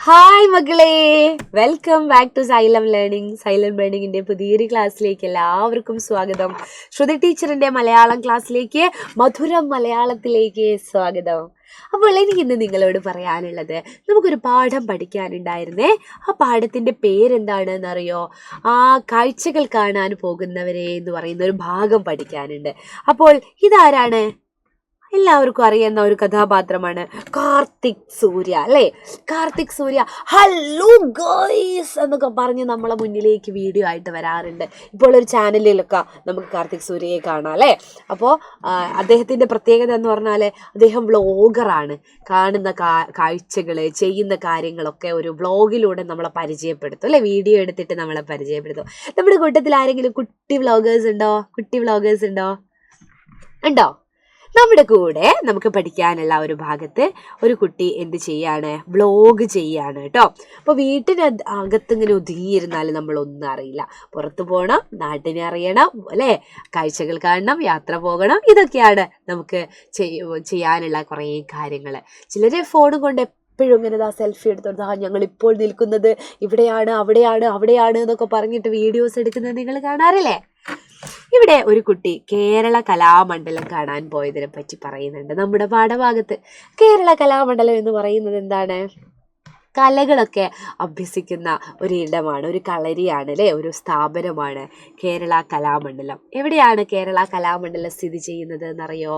Hi മക്കളെ, welcome back to xylem ലേണിംഗിന്റെ പുതിയൊരു ക്ലാസ്സിലേക്ക് എല്ലാവർക്കും സ്വാഗതം. ശ്രുതി ടീച്ചറിന്റെ മലയാളം ക്ലാസ്സിലേക്ക്, മധുരം മലയാളത്തിലേക്ക് സ്വാഗതം. അപ്പോൾ എനിക്ക് ഇന്ന് നിങ്ങളോട് പറയാനുള്ളത്, നമുക്കൊരു പാഠം പഠിക്കാനുണ്ടായിരുന്നേ. ആ പാഠത്തിന്റെ പേരെന്താണെന്ന് അറിയോ? കാഴ്ചകൾ കാണാൻ പോകുന്നവരെ എന്ന് പറയുന്ന ഒരു ഭാഗം പഠിക്കാനുണ്ട്. അപ്പോൾ ഇതാരാണ്? എല്ലാവർക്കും അറിയുന്ന ഒരു കഥാപാത്രമാണ് കാർത്തിക് സൂര്യ, അല്ലേ? കാർത്തിക് സൂര്യ ഹലോ ഗോയ്സ് എന്നൊക്കെ പറഞ്ഞ് നമ്മളെ മുന്നിലേക്ക് വീഡിയോ ആയിട്ട് വരാറുണ്ട്. ഇപ്പോൾ ഒരു ചാനലിലൊക്കെ നമുക്ക് കാർത്തിക് സൂര്യയെ കാണാം, അല്ലേ? അപ്പോൾ അദ്ദേഹത്തിൻ്റെ പ്രത്യേകത എന്ന് പറഞ്ഞാൽ അദ്ദേഹം വ്ളോഗറാണ്. കാണുന്ന കാഴ്ചകൾ, ചെയ്യുന്ന കാര്യങ്ങളൊക്കെ ഒരു വ്ളോഗിലൂടെ നമ്മളെ പരിചയപ്പെടുത്തും, അല്ലേ? വീഡിയോ എടുത്തിട്ട് നമ്മളെ പരിചയപ്പെടുത്തും. നമ്മുടെ കൂട്ടത്തിൽ ആരെങ്കിലും കുട്ടി വ്ളോഗേഴ്സ് ഉണ്ടോ? ഉണ്ടോ? നമ്മുടെ കൂടെ നമുക്ക് പഠിക്കാനുള്ള ഒരു ഭാഗത്ത് ഒരു കുട്ടി എന്ത് ചെയ്യാണ്? വ്ളോഗ് ചെയ്യാണ് കേട്ടോ. അപ്പോൾ വീട്ടിനകത്തിങ്ങനെ ഒതുങ്ങിയിരുന്നാൽ നമ്മളൊന്നും അറിയില്ല. പുറത്തു പോകണം, നാട്ടിനെ അറിയണം, അല്ലേ? കാഴ്ചകൾ കാണണം, യാത്ര പോകണം. ഇതൊക്കെയാണ് നമുക്ക് ചെയ്യാനുള്ള കുറേ കാര്യങ്ങൾ. ചിലർ ഫോൺ കൊണ്ട് എപ്പോഴും ഇങ്ങനെ സെൽഫി എടുത്തോണ്ട് ഞങ്ങളിപ്പോൾ നിൽക്കുന്നത് ഇവിടെയാണ്, അവിടെയാണ് എന്നൊക്കെ പറഞ്ഞിട്ട് വീഡിയോസ് എടുക്കുന്നത് നിങ്ങൾ കാണാറില്ലേ? ഇവിടെ ഒരു കുട്ടി കേരള കലാമണ്ഡലം കാണാൻ പോയതിനെ പറ്റി പറയുന്നുണ്ട് നമ്മുടെ പാഠഭാഗത്ത്. കേരള കലാമണ്ഡലം എന്ന് പറയുന്നത് എന്താണ്? കലകളൊക്കെ അഭ്യസിക്കുന്ന ഒരിടമാണ്, ഒരു കളരിയാണ്, അല്ലേ? ഒരു സ്ഥാപനമാണ് കേരള കലാമണ്ഡലം. എവിടെയാണ് കേരള കലാമണ്ഡലം സ്ഥിതി ചെയ്യുന്നത് എന്നറിയോ?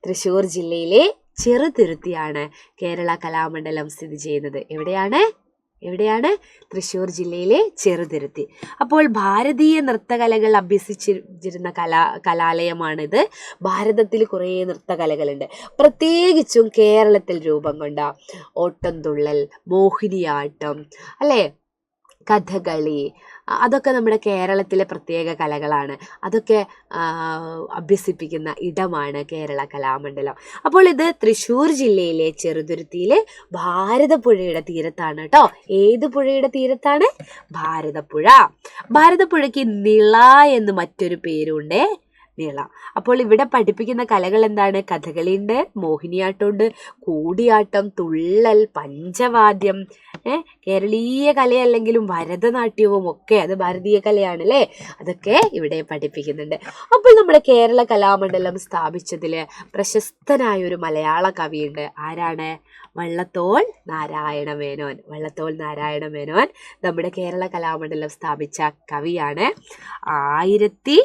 തൃശ്ശൂർ ജില്ലയിലെ ചെറുതുരുത്തിയാണ് കേരള കലാമണ്ഡലം സ്ഥിതി ചെയ്യുന്നത്. എവിടെയാണ്? തൃശ്ശൂർ ജില്ലയിലെ ചെറുതുരുത്തി. അപ്പോൾ ഭാരതീയ നൃത്തകലകൾ അഭ്യസിച്ചിരുന്ന കലാലയമാണിത്. ഭാരതത്തിൽ കുറേ നൃത്തകലകളുണ്ട്. പ്രത്യേകിച്ചും കേരളത്തിൽ രൂപം കൊണ്ട ഓട്ടംതുള്ളൽ, മോഹിനിയാട്ടം, അല്ലേ? കഥകളി, അതൊക്കെ നമ്മുടെ കേരളത്തിലെ പ്രത്യേക കലകളാണ്. അതൊക്കെ അഭ്യസിപ്പിക്കുന്ന ഇടമാണ് കേരള കലാമണ്ഡലം. അപ്പോൾ ഇത് തൃശ്ശൂർ ജില്ലയിലെ ചെറുതുരുത്തിയിലെ ഭാരതപ്പുഴയുടെ തീരത്താണ് കേട്ടോ. ഏത് പുഴയുടെ തീരത്താണ്? ഭാരതപ്പുഴ. ഭാരതപ്പുഴയ്ക്ക് നിള എന്ന് മറ്റൊരു പേരുണ്ട്, നിള. അപ്പോൾ ഇവിടെ പഠിപ്പിക്കുന്ന കലകൾ എന്താണ്? കഥകളിയുണ്ട്, മോഹിനിയാട്ടമുണ്ട്, കൂടിയാട്ടം, തുള്ളൽ, പഞ്ചവാദ്യം, കേരളീയ കലയല്ലെങ്കിലും ഭരതനാട്യവും ഒക്കെ അത് ഭാരതീയ കലയാണ്, അല്ലേ? അതൊക്കെ ഇവിടെ പഠിപ്പിക്കുന്നുണ്ട്. അപ്പോൾ നമ്മുടെ കേരള കലാമണ്ഡലം സ്ഥാപിച്ചതിൽ പ്രശസ്തനായ ഒരു മലയാള കവിയുണ്ട്. ആരാണ്? വള്ളത്തോൾ നാരായണ മേനോൻ നമ്മുടെ കേരള കലാമണ്ഡലം സ്ഥാപിച്ച കവിയാണ്. 1930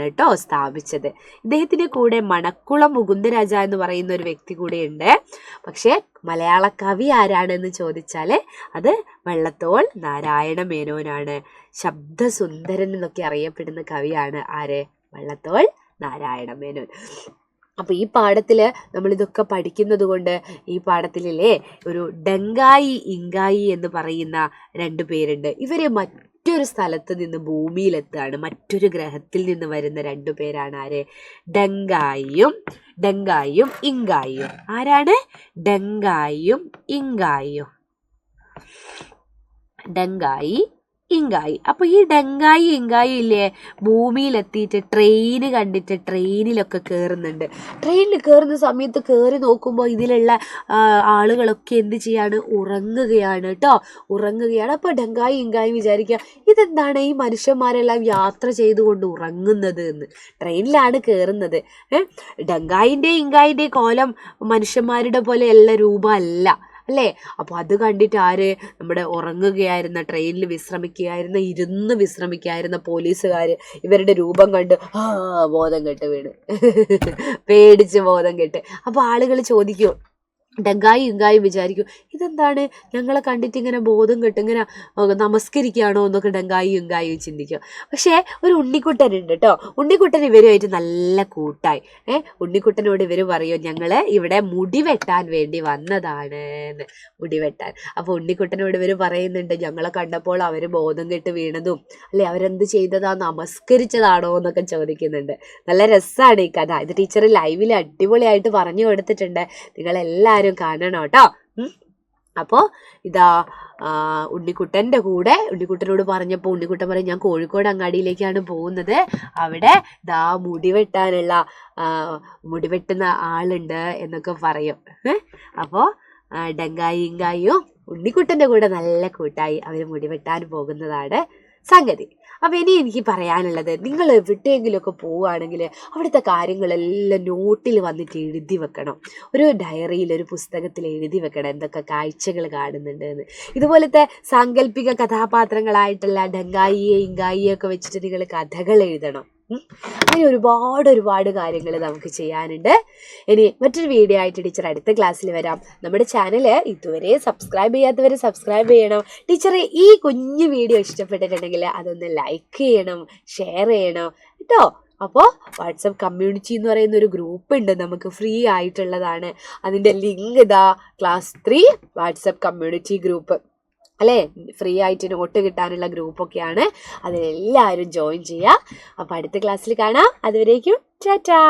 കേട്ടോ സ്ഥാപിച്ചത്. ഇദ്ദേഹത്തിന്റെ കൂടെ മണക്കുളം മുകുന്ദരാജ എന്ന് പറയുന്ന ഒരു വ്യക്തി കൂടെയുണ്ട്. പക്ഷെ മലയാള കവി ആരാണെന്ന് ചോദിച്ചാൽ അത് വള്ളത്തോൾ നാരായണ മേനോനാണ്. ശബ്ദസുന്ദരൻ എന്നൊക്കെ അറിയപ്പെടുന്ന കവിയാണ് ആര്? വള്ളത്തോൾ നാരായണ മേനോൻ. അപ്പോൾ ഈ പാഠത്തിൽ നമ്മളിതൊക്കെ പഠിക്കുന്നത് കൊണ്ട് ഈ പാഠത്തിലല്ലേ ഒരു ഡെങ്കായി, ഇങ്കായി എന്ന് പറയുന്ന 2 പേരുണ്ട്. ഇവരെ മറ്റൊരു സ്ഥലത്ത് നിന്ന് ഭൂമിയിലെത്തുകയാണ്. മറ്റൊരു ഗ്രഹത്തിൽ നിന്ന് വരുന്ന 2 പേരാണ് ആര്? ഡെങ്കായിയും ഇങ്കായിയും. ആരാണ്? ഡെങ്കായിയും ഇങ്കായി. അപ്പോൾ ഈ ഡെങ്കായി, ഇങ്കായി ഇല്ലേ, ഭൂമിയിലെത്തിയിട്ട് ട്രെയിൻ കണ്ടിട്ട് ട്രെയിനിലൊക്കെ കയറുന്നുണ്ട്. ട്രെയിനിൽ കയറുന്ന സമയത്ത് കയറി നോക്കുമ്പോൾ ഇതിലുള്ള ആളുകളൊക്കെ എന്ത് ചെയ്യാണ്? ഉറങ്ങുകയാണ് കേട്ടോ. അപ്പോൾ ഡെങ്കായി, ഇങ്കായി വിചാരിക്കുക, ഇതെന്താണ് ഈ മനുഷ്യന്മാരെല്ലാം യാത്ര ചെയ്തുകൊണ്ട് ഉറങ്ങുന്നത് എന്ന്. ട്രെയിനിലാണ് കയറുന്നത്. ഡെങ്കായിൻ്റെ ഇങ്കായിൻ്റെ കോലം മനുഷ്യന്മാരുടെ പോലെ എല്ലാ രൂപമല്ല, അല്ലേ? അപ്പോൾ അത് കണ്ടിട്ട് ആര്? നമ്മുടെ ഉറങ്ങുകയായിരുന്ന, ട്രെയിനിൽ ഇരുന്ന് വിശ്രമിക്കുകയായിരുന്ന പോലീസുകാർ ഇവരുടെ രൂപം കണ്ട് ബോധം കെട്ട് വീണ് പേടിച്ച് ബോധം കെട്ട്. അപ്പോൾ ആളുകൾ ചോദിക്കും, ഡെങ്കായി ഇങ്കായി വിചാരിക്കും, ഇതെന്താണ് ഞങ്ങളെ കണ്ടിട്ട് ഇങ്ങനെ ബോധം കെട്ട് ഇങ്ങനെ നമസ്കരിക്കുകയാണോ എന്നൊക്കെ ഡെങ്കായി ഇങ്കായി ചിന്തിക്കും. പക്ഷേ ഒരു ഉണ്ണിക്കുട്ടനുണ്ട് കേട്ടോ. ഉണ്ണിക്കുട്ടൻ ഇവരുമായിട്ട് നല്ല കൂട്ടായി. ഉണ്ണിക്കുട്ടനോട് ഇവർ പറയും, ഞങ്ങൾ ഇവിടെ മുടി വെട്ടാൻ വേണ്ടി വന്നതാണ് എന്ന്. അപ്പോൾ ഉണ്ണിക്കുട്ടനോട് ഇവർ പറയുന്നുണ്ട്, ഞങ്ങളെ കണ്ടപ്പോൾ അവർ ബോധം കെട്ട് വീണതും, അല്ലെ അവരെന്ത് ചെയ്തതാ, നമസ്കരിച്ചതാണോ എന്നൊക്കെ ചോദിക്കുന്നുണ്ട്. നല്ല രസമാണ് ഈ കഥ. ഇത് ടീച്ചർ ലൈവിൽ അടിപൊളിയായിട്ട് പറഞ്ഞു കൊടുത്തിട്ടുണ്ട്. നിങ്ങളെല്ലാവരും കാണണം കേട്ടോ. അപ്പോൾ ഇതാ ഉണ്ണിക്കുട്ടനോട് പറഞ്ഞപ്പോൾ ഉണ്ണിക്കുട്ടൻ പറയും, ഞാൻ കോഴിക്കോട് അങ്ങാടിയിലേക്കാണ് പോകുന്നത്, അവിടെ മുടി വെട്ടുന്ന ആളുണ്ട് എന്നൊക്കെ പറയും. അപ്പോൾ ഡങ്കായി ഇങ്കായിയും ഉണ്ണിക്കുട്ടൻ്റെ കൂടെ നല്ല കൂട്ടായി അവർ മുടി വെട്ടാൻ പോകുന്നതാണ് സംഗതി. അപ്പം ഇനി എനിക്ക് പറയാനുള്ളത്, നിങ്ങൾ എവിടെയെങ്കിലുമൊക്കെ പോവുകയാണെങ്കിൽ അവിടുത്തെ കാര്യങ്ങളെല്ലാം നോട്ടിൽ വന്നിട്ട് എഴുതി വെക്കണം. ഒരു ഡയറിയിൽ, ഒരു പുസ്തകത്തിൽ എഴുതി വെക്കണം എന്തൊക്കെ കാഴ്ചകൾ കാണുന്നുണ്ട് എന്ന്. ഇതുപോലത്തെ സാങ്കല്പിക കഥാപാത്രങ്ങളായിട്ടുള്ള ഡങ്കായിയെ ഇങ്കായിയെ ഒക്കെ വെച്ചിട്ട് നിങ്ങൾ കഥകൾ എഴുതണം. അങ്ങനെ ഒരുപാട് കാര്യങ്ങൾ നമുക്ക് ചെയ്യാനുണ്ട്. ഇനി മറ്റൊരു വീഡിയോ ആയിട്ട് ടീച്ചർ അടുത്ത ക്ലാസ്സിൽ വരാം. നമ്മുടെ ചാനൽ ഇതുവരെ സബ്സ്ക്രൈബ് ചെയ്യാത്തവർ സബ്സ്ക്രൈബ് ചെയ്യണം. ടീച്ചറെ ഈ കുഞ്ഞു വീഡിയോ ഇഷ്ടപ്പെട്ടിട്ടുണ്ടെങ്കിൽ അതൊന്ന് ലൈക്ക് ചെയ്യണം, ഷെയർ ചെയ്യണം കേട്ടോ. അപ്പോൾ വാട്സപ്പ് കമ്മ്യൂണിറ്റി എന്ന് പറയുന്ന ഒരു ഗ്രൂപ്പ് ഉണ്ട്, നമുക്ക് ഫ്രീ ആയിട്ടുള്ളതാണ്. അതിൻ്റെ ലിങ്ക് ഇതാ, ക്ലാസ് 3 വാട്സപ്പ് കമ്മ്യൂണിറ്റി ഗ്രൂപ്പ് അല്ലേ, ഫ്രീ ആയിട്ട് നോട്ട് കിട്ടാനുള്ള ഗ്രൂപ്പൊക്കെയാണ്. അതിലെല്ലാവരും ജോയിൻ ചെയ്യുക. അപ്പോൾ അടുത്ത ക്ലാസ്സിൽ കാണാം. അതുവരേക്കും ടാറ്റാ.